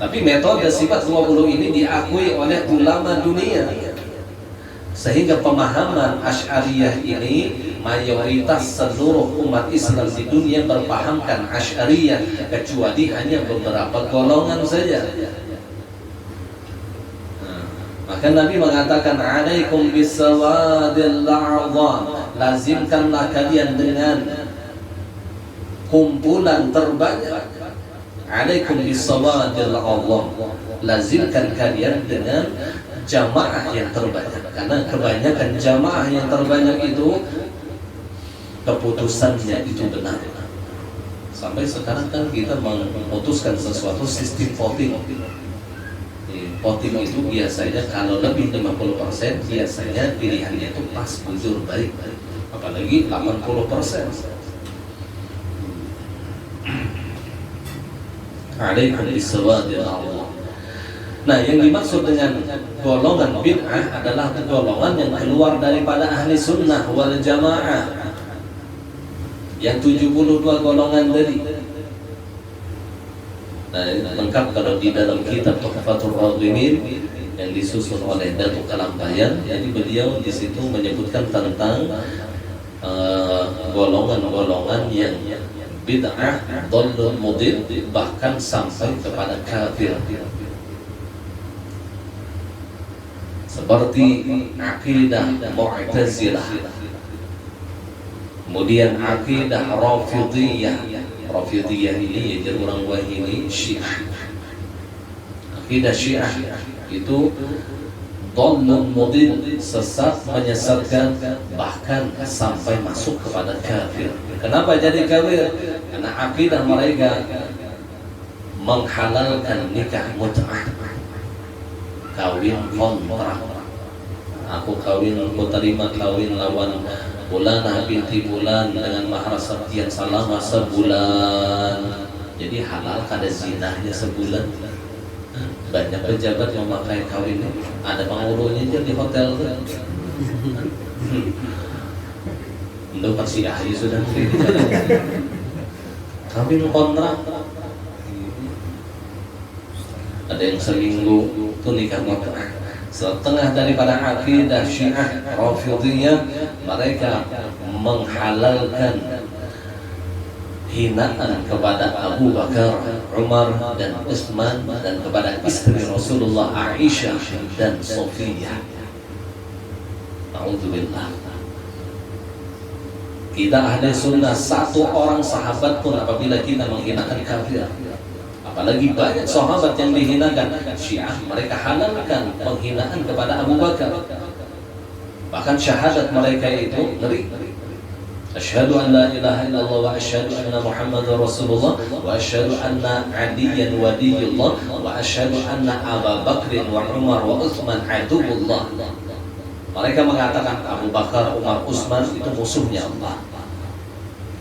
A: Tapi metode sifat 20 ini diakui oleh ulama dunia, sehingga pemahaman Asy'ariyah ini mayoritas seluruh umat Islam di dunia berpahamkan Asy'ariyah, kecuali hanya beberapa golongan saja. Maka Nabi mengatakan, alaikum bisawadil a'dham, lazimkanlah kalian dengan kumpulan terbanyak. Alaikum bisawadil a'dham, lazimkan kalian dengan jamaah yang terbanyak. Karena kebanyakan jamaah yang terbanyak itu keputusannya itu benar. Sampai sekarang kan kita memutuskan sesuatu sistem voting. Voting itu biasanya kalau lebih 50% biasanya pilihannya itu pas, jujur, baik. Apalagi 80%. Alaikum bisawadil a'dham. Nah, yang dimaksud dengan golongan bid'ah adalah golongan yang keluar daripada ahli sunnah wal jamaah. Yang 72 golongan tadi. Nah, lengkap kalau di dalam kitab Tuhfatul Radhimin yang disusun oleh Datuk Kalampayan. Jadi beliau di situ menyebutkan tentang golongan-golongan yang bid'ah, dhallun mudil, bahkan sampai kepada kafir. Seperti akidah Mu'tazilah, kemudian akidah Rafidhiyah. Rafidhiyah ini jadi orang Wahhabi Syiah. Akidah Syiah itu dhallun mudil, sesat, menyesatkan, bahkan sampai masuk kepada kafir. Kenapa jadi kafir? Karena akidah mereka menghalalkan nikah mut'ah, kawin kontrak. Aku kawin, aku terima kawin lawan Bulanah binti Bulan dengan mahar sekian selama sebulan. Jadi halal kada zinahnya sebulan. Banyak pejabat yang memakai kawin, ada pengurunya aja di hotel tuh. Lu kasih ahli sudah kawin kontrak. Ada yang seminggu tuh nikah mut'ah. Setengah daripada akidah Syiah Rafidhiyah, mereka menghalalkan hinaan kepada Abu Bakar, Umar, dan Utsman, dan kepada istri Rasulullah Aisyah dan Sofiyah. A'udzubillah. Kita ahli sunnah, satu orang sahabat pun apabila kita menghinakan kafir, apalagi banyak sahabat yang dihinakan, Syiah mereka halalkan penghinaan kepada Abu Bakar. Bahkan syahadat mereka itu ngeri. Asyhadu an la ilaha illallah wa asyhadu anna Muhammadar Rasulullah wa asyhadu anna Aliyan waliyullah wa asyhadu anna Abu Bakr wa Umar wa Utsman aduwwullah. Mereka mengatakan Abu Bakar, Umar, Utsman itu musuhnya Allah.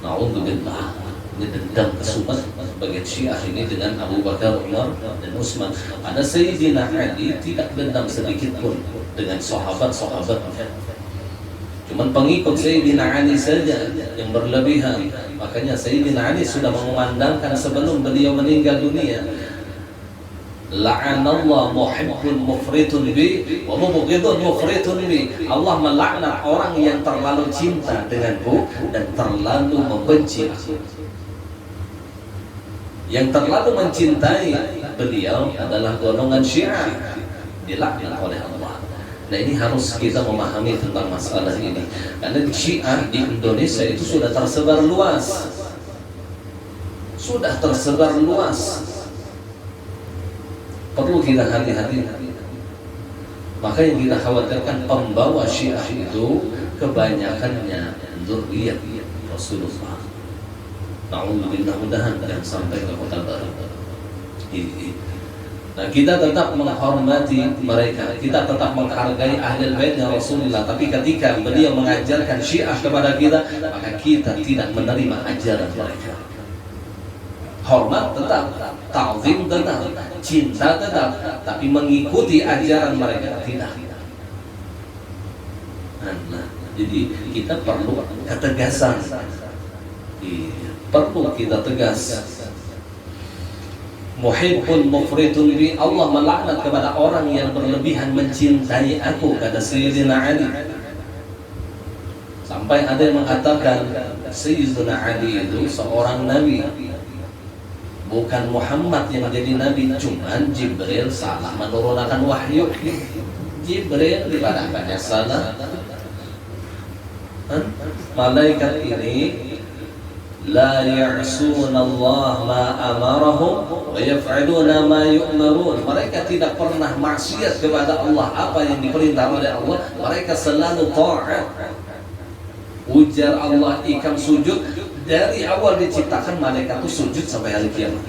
A: Na'udzubillah. Ini dendam kesumat sebagai Syiah ini dengan Abu Bakar, Umar, dan Utsman. Ada Sayyidina Ali tidak dendam sedikit pun dengan sahabat-sahabatnya. Cuman pengikut Sayyidina Ali saja yang berlebihan. Makanya Sayyidina Ali sudah mengumandangkan sebelum beliau meninggal dunia, la'anallah muhibbun mufritun bi wa mubghidun mufritun bi. Allah melaknat orang yang terlalu cinta denganku dan terlalu membenci aku. Yang terlalu mencintai beliau adalah golongan Syiah, dilaknat oleh Allah. Nah, ini harus kita memahami tentang masalah ini, karena Syiah di Indonesia itu sudah tersebar luas, perlu kita hati-hati. Maka yang kita khawatirkan, pembawa Syiah itu kebanyakannya dzurriyyah Rasulullah. Mudah-mudahan jangan sampai ke kota baru. Nah, kita tetap menghormati mereka, kita tetap menghargai Ahlul Baitnya Rasulullah. Tapi ketika beliau mengajarkan Syiah kepada kita, maka kita tidak menerima ajaran mereka. Hormat tetap, ta'zim tetap, cinta tetap, tapi mengikuti ajaran mereka tidak. Nah, jadi kita perlu ketegasan. Perlu kita tegas. Muhibbun mufritun bi, Allah melaknat kepada orang yang berlebihan mencintai aku, kata Sayyidina Ali. Sampai ada yang mengatakan Sayyidina Ali itu seorang nabi, bukan Muhammad yang jadi nabi, cuman Jibril salah menurunkan wahyu. Jibril banyak salah. Malaikat ini la ya'suna Allah ma amarahum wa yaf'aluna ma yu'marun. Mereka tidak pernah maksiat kepada Allah, apa yang diperintah oleh Allah mereka selalu taat. Ujar Allah ikam sujud, dari awal diciptakan malaikat itu sujud sampai hari kiamat.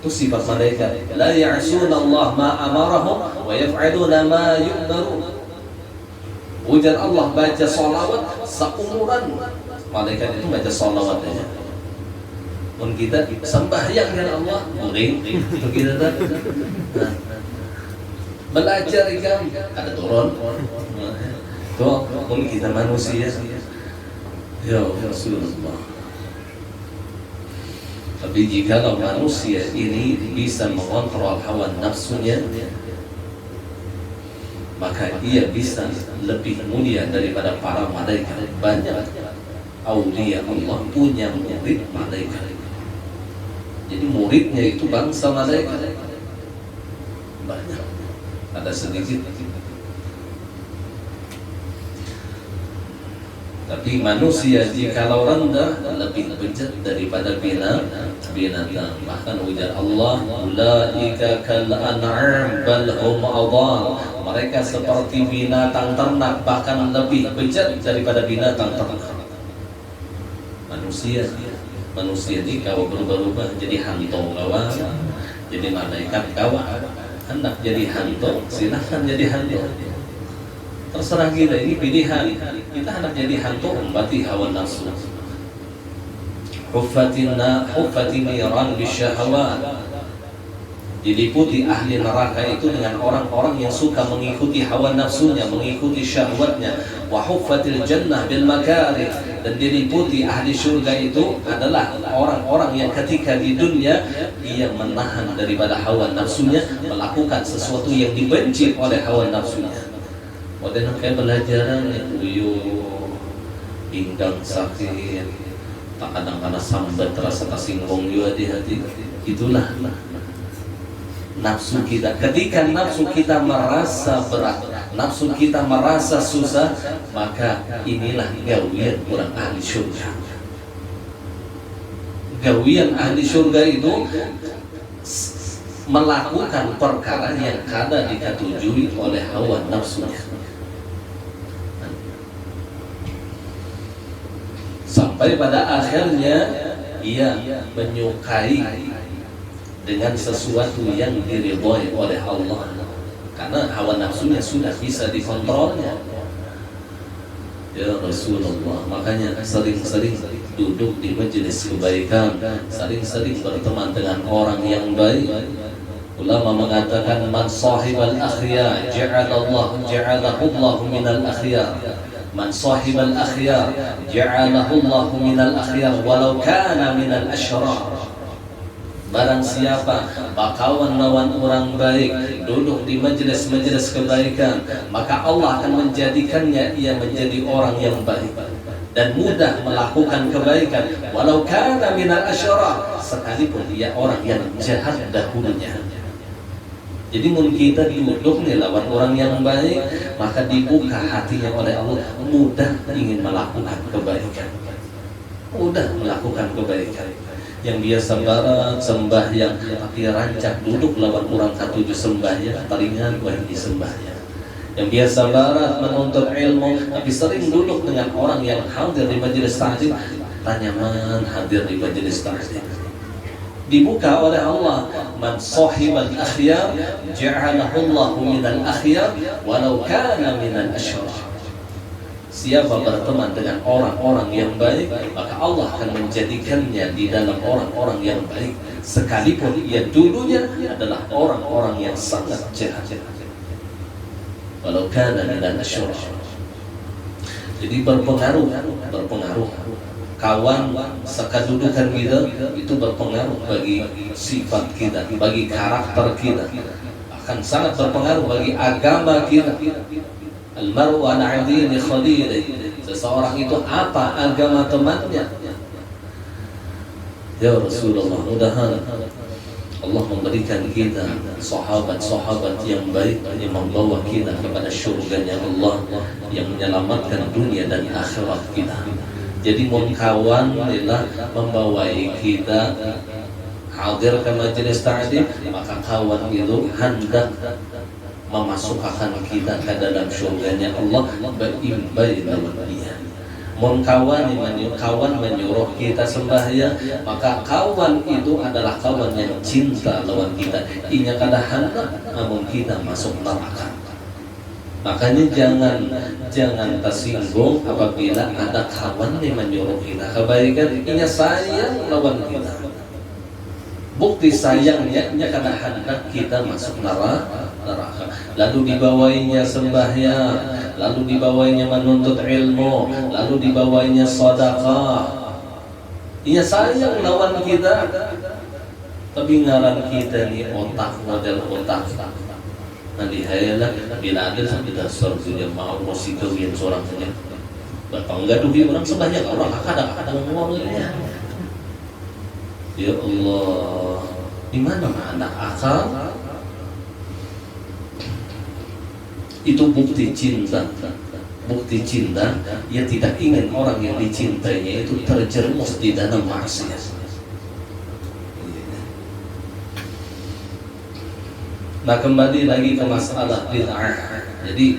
A: Itu sifat malaikat. La ya'suna Allah ma amarahum wa yaf'aluna ma yu'marun. Ujar Allah baca salawat seumuran malaikat itu baca salawat aja. Pun kita sembahyang dengan Allah, murid itu kita tadi. Belajar ikan ada turun. Tuh, pun kita manusia. Ya Rasulullah. Tapi jika manusia ini bisa mengontrol hawa nafsunya, maka ia bisa lebih mulia daripada para malaikat. Banyak aulia Allah punya murid malaikat. Jadi muridnya itu bangsa malaikat. Banyak. Ada sedikit. Tapi manusia jikalau rendah lebih bejat daripada binatang. Bahkan ujar Allah, ulaika kal an'am bal hum adall. Mereka seperti binatang ternak, bahkan lebih bejat daripada binatang ternak. Manusia ini kalau berubah-ubah jadi hantu kawan, jadi malaikat kawan, hendak jadi hantu silahkan jadi hantu. Terserah kita, ini pilihan. Kita hendak jadi hantu, membati hawa nafsu. Huffatin niran bisyahawat. Diliputi ahli neraka itu dengan orang-orang yang suka mengikuti hawa nafsunya, mengikuti syahwatnya. Wa huffatil jannah bil makarih. Dan diliputi ahli surga itu adalah orang-orang yang ketika di dunia ia menahan daripada hawa nafsunya, melakukan sesuatu yang dibenci oleh hawa nafsunya. Wadah kayak belajaran ya, uyuh, pinggang sakit, tak kadang-kadang sambat rasa tersinggung juga di hati. Itulah nafsu kita. Ketika nafsu kita merasa berat, nafsu kita merasa susah, maka inilah gawian orang ahli surga. Gawian ahli surga itu melakukan perkara yang kada dikatujui oleh hawa nafsunya, sampai pada akhirnya ia menyukai dengan sesuatu yang diridhoi oleh Allah, karena hawa nafsunya sudah bisa dikontrolnya. Ya Rasulullah, makanya sering-sering duduk di majelis kebaikan, sering-sering berteman dengan orang yang baik. Ulama mengatakan man sahibal akhyar ja'alallahu minal akhyar. Man sahibal akhyar ja'alahu minal akhyar walau kana minal asyrar. Barang siapa bakawan lawan orang baik, duduk di majelis-majelis kebaikan, maka Allah akan menjadikannya ia menjadi orang yang baik dan mudah melakukan kebaikan walau kana minal asyrar, sekalipun dia orang yang jahat dahulunya. Jadi mun kita duduk nih lawan orang yang baik, maka dibuka hatinya oleh Allah, mudah ingin melakukan kebaikan, mudah melakukan kebaikan. Yang biasa barat sembahyang tapi rancak duduk lawan orang katuju sembahyang taringan wah ini sembahyang. Yang biasa barat menuntut ilmu tapi sering duduk dengan orang yang hadir di majelis taklim, tanya man hadir di majelis taklim. Dibuka oleh Allah, man sahibal akhyar ja'alahu Allahu minal akhyar walau kana minal asyrar. Siapa berteman dengan orang-orang yang baik, maka Allah akan menjadikannya di dalam orang-orang yang baik, sekalipun ia dulunya adalah orang-orang yang sangat jahat. Walau kana minal asyrar. Jadi berpengaruh. Kawan sekadudukan kita itu berpengaruh bagi sifat kita, bagi karakter kita, akan sangat berpengaruh bagi agama kita. Al-mar'u ala 'dini khalilihi. Seseorang itu apa agama temannya. Ya Rasulullah, mudah-mudahan Allah memberikan kita sahabat-sahabat yang baik yang membawa kita kepada syurganya Allah, yang menyelamatkan dunia dan akhirat kita. Jadi kawan adalah membawai kita hadir ke majelis ta'lim, maka kawan itu hendak memasukkan kita ke dalam syurganya Allah berimbai lawan dia. Kawan menyuruh kita sembahyang, maka kawan itu adalah kawan yang cinta lawan kita. Inya kada hendak namun kita masuk neraka. Makanya jangan tersinggung apabila ada kawan yang menyuruh kita kebaikan, inya sayang lawan kita. Bukti sayangnya karena hendak kita masuk neraka. Lalu dibawainya sembahyang, lalu dibawainya menuntut ilmu, lalu dibawainya sedekah. Ia sayang lawan kita, tapi ngaran kita ni otak, model otak. Nanti hayalah bila ada kita surga mau mesti kawin seorang saja. Berpanggaduh orang sembahyang, orang kadang-kadang ngomongnya. Ya Allah, di mana anak akal? Itu bukti cinta. Bukti cinta, ia tidak ingin orang yang dicintainya itu terjerumus di dalam maksiat. Nah, kembali lagi ke masalah bid'ah. Jadi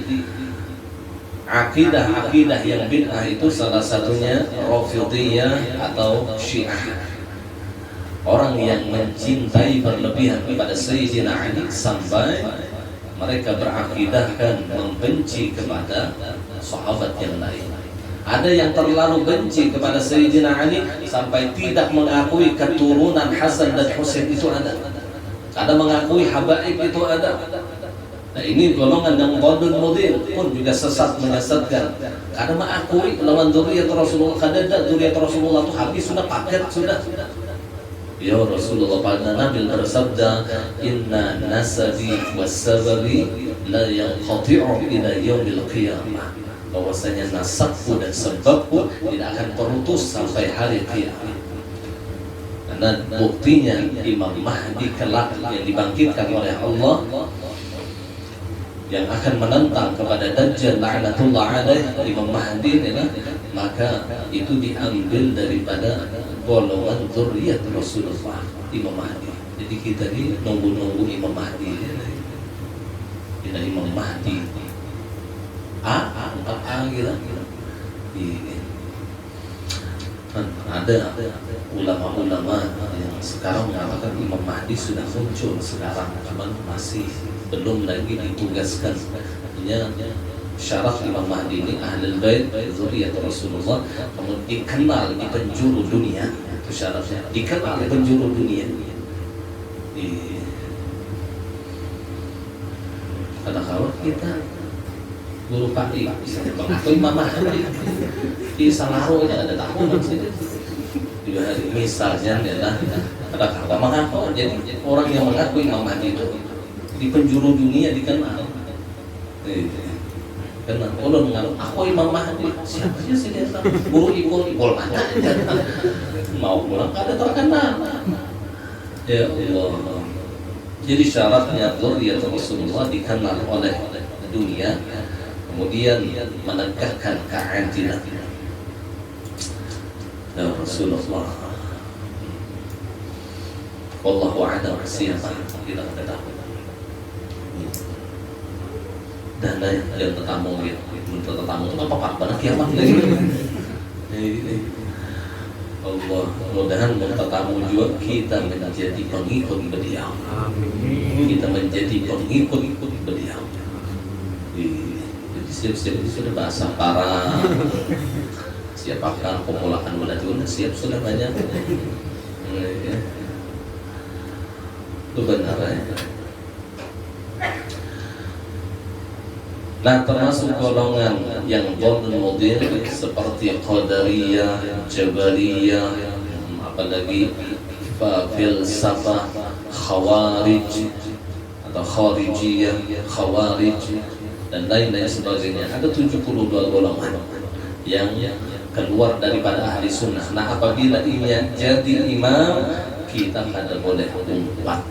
A: akidah yang bid'ah itu salah satunya Rafidhiyah atau Syiah. Orang yang mencintai berlebihan kepada Sayyidina Ali sampai mereka berakidahkan membenci kepada sahabat yang lain. Ada yang terlalu benci kepada Sayyidina Ali sampai tidak mengakui keturunan Hasan dan Husain itu ada. Ada mengakui habaib itu ada. Nah, ini golongan yang qadun mudil pun juga sesat, menyesatkan. Karena mengakui lawan zuriyat Rasulullah, kadang zuriyat Rasulullah itu habis sudah paket sudah. Ya Rasulullah pada Nabi bersabda, inna nasabi was sababi la yanqati'u ila yaumil qiyamah. bahwasanya nasabku dan sebabku tidak akan terputus sampai hari kiamat. Karena buktinya Imam Mahdi kelak yang dibangkitkan oleh Allah yang akan menentang kepada Dajjal la'natullah alaih, Imam Mahdi adalah, maka itu diambil daripada golongan dzurriyyah Rasulullah, Imam Mahdi. Jadi kita ini nunggu-nunggu Imam Mahdi. Kita Imam Mahdi empat A gitu. Ada ulama-ulama yang sekarang mengatakan Imam Mahdi sudah muncul sekarang, cuman masih belum lagi ditugaskan. Artinya syarat Imam Mahdi ini ahlul bait dzurriyyah Rasulullah, kemudian dikenal di penjuru dunia, itu syaratnya, dikenal di penjuru dunia. Karena kalau kita guru pakti atau Imam Mahdi di Salaro aja ada tahun sini juga misalnya adalah ada kata mengaku, jadi orang yang mengaku Imam Mahdi itu di penjuru dunia dikenal. Kenal, kalau mengaku aku Imam Mahdi, siapa sih dia tahu? Guru ikut mana aja mau pulang ada terkenal. Ya Allah. Jadi syaratnya dzurriyyah Rasulullah dikenal oleh dunia, kemudian menegakkan keadilan. Ya Rasulullah. Wallahu a'lam siapa kita ketahui. Dan yang tetamu gitu, tetamu itu apa banget kiamat lagi. Allah, mudah-mudahan tetamu juga kita menjadi pengikut beliau. Kita menjadi pengikut beliau. Jadi siap-siap itu sudah bahasa para siapakah pemulakan menajuan siap sudah banyak. Itu benar ya. Nah, termasuk golongan yang bodoh model seperti Qadariyah, Jabariyah, apalagi filsafah Khawarij atau Kharijiyah, Khawarij dan lain-lain sebagainya. Ada 72 golongan yang keluar daripada ahli sunnah. Nah, apabila ini jadi imam, kita kada boleh umpat.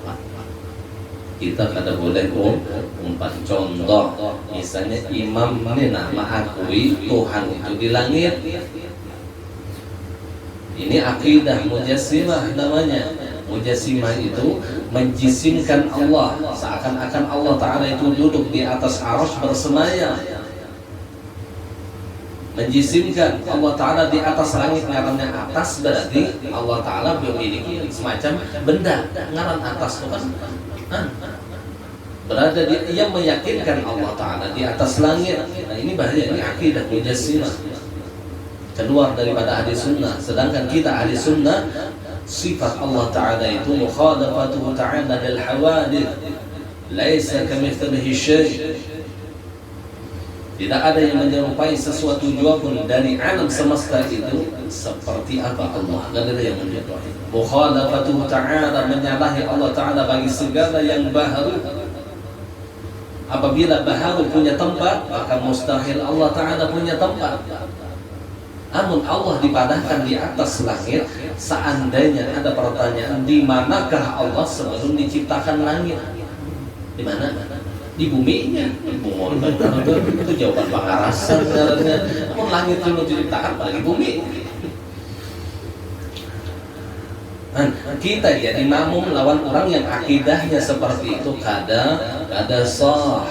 A: Kita kada boleh umpat. Contoh, misalnya imam ini mengakui Tuhan itu di langit. Ini akidah Mujassimah namanya. Mujassimah itu menjisimkan Allah, seakan-akan Allah Ta'ala itu duduk di atas arsy bersemayam. Menjisimkan Allah Ta'ala di atas langit, ngarannya atas berarti Allah Ta'ala memiliki semacam benda. Ngaran atas itu kan berada di, yang meyakinkan Allah Ta'ala di atas langit. Nah, ini bahaya, ini akidah Mujassimah, keluar daripada ahli sunnah. Sedangkan kita ahli sunnah, sifat Allah Ta'ala itu mukhadafatuhu ta'ala lil hawadith, laisa kamitslihi syai'. Tidak ada yang menyerupai sesuatu jua pun dari alam semesta itu seperti apa Allah. Tidak ada yang menyerupai. Mukhadafatuhu ta'ala, menyalahi Allah Ta'ala bagi segala yang baharu. Apabila baharu punya tempat, maka mustahil Allah Ta'ala punya tempat. Namun Allah dipadahkan di atas langit. Seandainya ada pertanyaan, di manakah Allah sebelum diciptakan langit? Di mana? Di buminya. Itu jawaban pangarasan. Namun langit dulu diciptakan, apalagi bumi. Kita jadi makmum lawan orang yang akidahnya seperti itu, kada sah.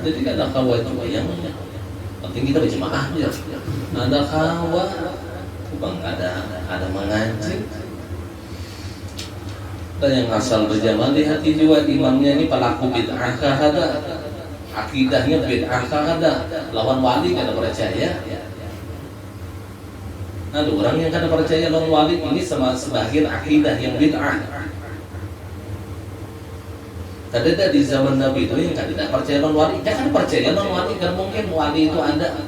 A: Jadi kada kawa juga yang penting kita berjemaah aja. Ada kawa, bukan ada mengaji. Dan yang asal berjamaah di hati jiwa imamnya ini pelaku bid'ah kada, akidahnya bid'ah kada, lawan wali kada percaya. Ada orang yang kada percaya lawan wali ini sama sebagian akidah yang bid'ah. Kada di zaman Nabi itu yang kada percaya lawan wali, jangan percaya lawan wali, kan mungkin wali itu ada.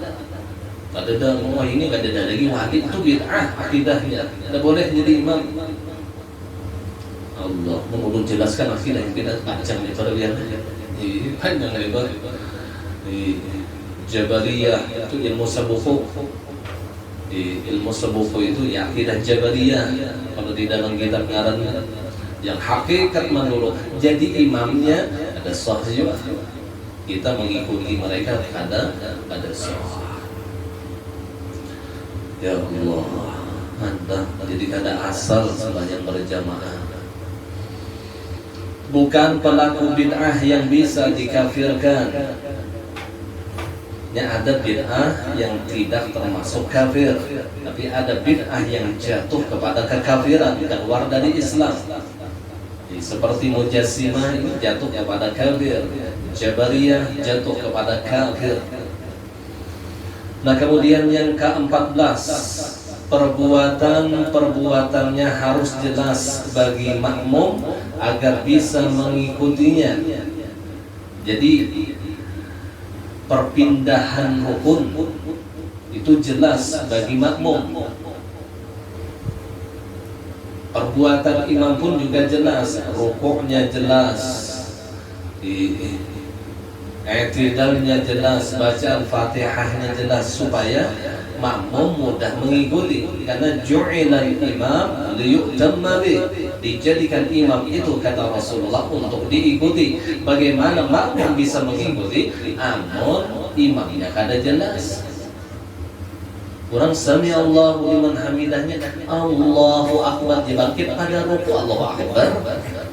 A: Kada mau ini kada ada lagi wali itu bid'ah akidahnya. Kada boleh jadi imam. Allah menurut jelaskan akidah yang tidak macam itu biar panjang lebar. Jabariyah itu ilmu sabuku. Di ilmu sabuku itu ya akidah Jabariyah. Kalau di dalam kitab ngarannya yang hakikat menurut. Jadi imamnya ada sahih. Kita mengikuti mereka ada sahih. Ya Allah, Anda jadi ada asal sembahyang berjamaah. Bukan pelaku bid'ah yang bisa dikafirkan. Ya, ada bid'ah yang tidak termasuk kafir, tapi ada bid'ah yang jatuh kepada kekafiran, keluar dari Islam. Seperti Mujassimah ini jatuh kepada kafir, Jabariyah jatuh kepada kafir. Nah, kemudian yang ke-14, perbuatannya harus jelas bagi makmum agar bisa mengikutinya. Jadi perpindahan rukun itu jelas bagi makmum. Perbuatan imam pun juga jelas, rukuknya jelas, i'tidalnya jelas, bacaan Fatihahnya jelas, supaya makmum mudah mengikuti. Karena ju'ilal imam liyu'tamma bih, dijadikan imam itu kata Rasulullah untuk diikuti. Bagaimana makmum bisa mengikuti amun imamnya kada jelas? Kurang sami Allahu liman hamidahnya, Allahu akbar, dibangkit pada ruku Allahu akbar.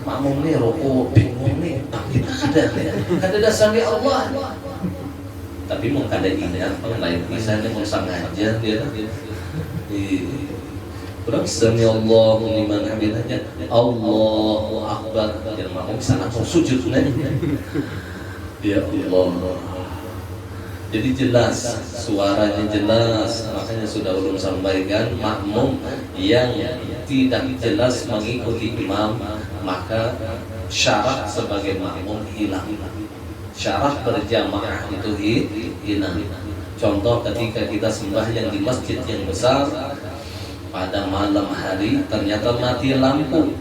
A: Makmum nih ruku bingung nih, bangkit kada sami Allah. Tapi mau kada ini apa lain misalnya mau sengaja dia. Kurang sami Allahu liman hamidahnya, Allahu akbar, dan makmum bisa langsung sujud nih. Ya Allah. Jadi jelas, suaranya jelas. Makanya sudah ulun sampaikan, makmum yang tidak jelas mengikuti imam, maka syarat sebagai makmum hilang. Syarat berjamaah itu hilang. Contoh ketika kita sembahyang di masjid yang besar pada malam hari, ternyata mati lampu.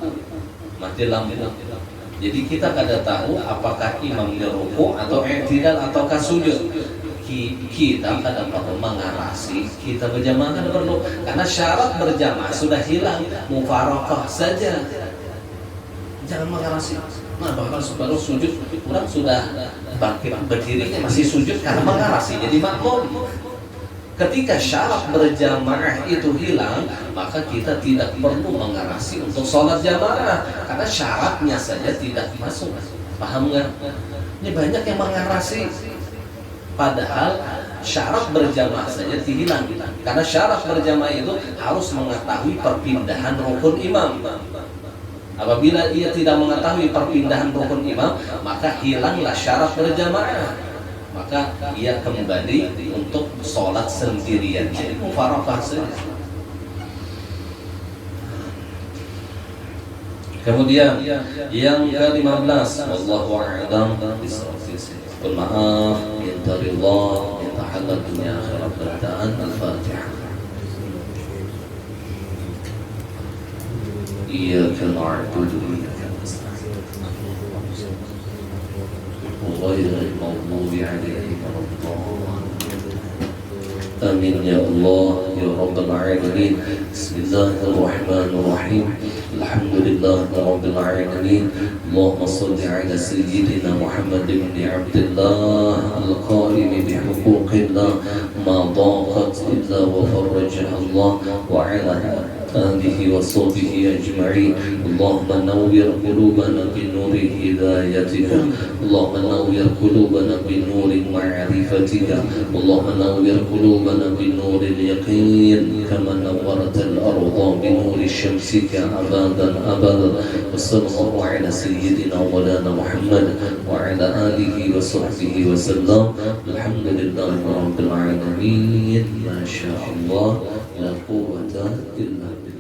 A: Jadi kita kada tahu apakah imamnya ruku atau i'tidal ataukah sujud. Kita kada perlu mengarasi, kita berjamaah kada perlu, karena syarat berjamaah sudah hilang, mufarakah saja, jangan mengarasi. Nah, bahkan baru sujud, orang sudah bangkit berdirinya masih sujud karena mengarasi, jadi makmum. Ketika syarat berjamaah itu hilang, maka kita tidak perlu mengarasi untuk sholat jamaah, karena syaratnya saja tidak masuk. Paham nggak? Ini banyak yang mengarasi. Padahal syarat berjamaah saja hilang, karena syarat berjamaah itu harus mengetahui perpindahan rukun imam. Apabila ia tidak mengetahui perpindahan rukun imam, maka hilanglah syarat berjamaah. Maka ia kembali untuk sholat sendirian. Jadi mufarakah saja. Kemudian yang ke-15, wallahu a'lam bishawab. Maaf, minta ridha, minta halal dunia akhirat, bacaan Al-Fatihah. Iyyaka na'budu wa iyyaka nasta'in. Ghairil maghdubi 'alaihim waladdallin. Amin ya Allah ya Rabbal Alamin. Bismillahirrahmanirrahim. Alhamdulillah Rabbil Alamin. Allahumma salli ala Sayyidina Muhammad ibn Abdullah al-qaim bihuquqillah ma daqat illa wa farrajaha Allah wa ala alihi wa sahbihi ajma'in. Allahumma nawwir qulubana bi nuri hidayatika, Allahumma nawwir qulubana bi nuri ma'rifatika, Allahumma nawwir qulubana bi nuri al-yaqin kama nawwarta al-ardha bi nuri shamsika abadan abada. Wa sallallahu ala sayyidina wa lana Muhammad wa ala alihi wa sahbihi wa sallam. Alhamdulillahi rabbil alamin. Ma sha Allah la quwwata illa billah.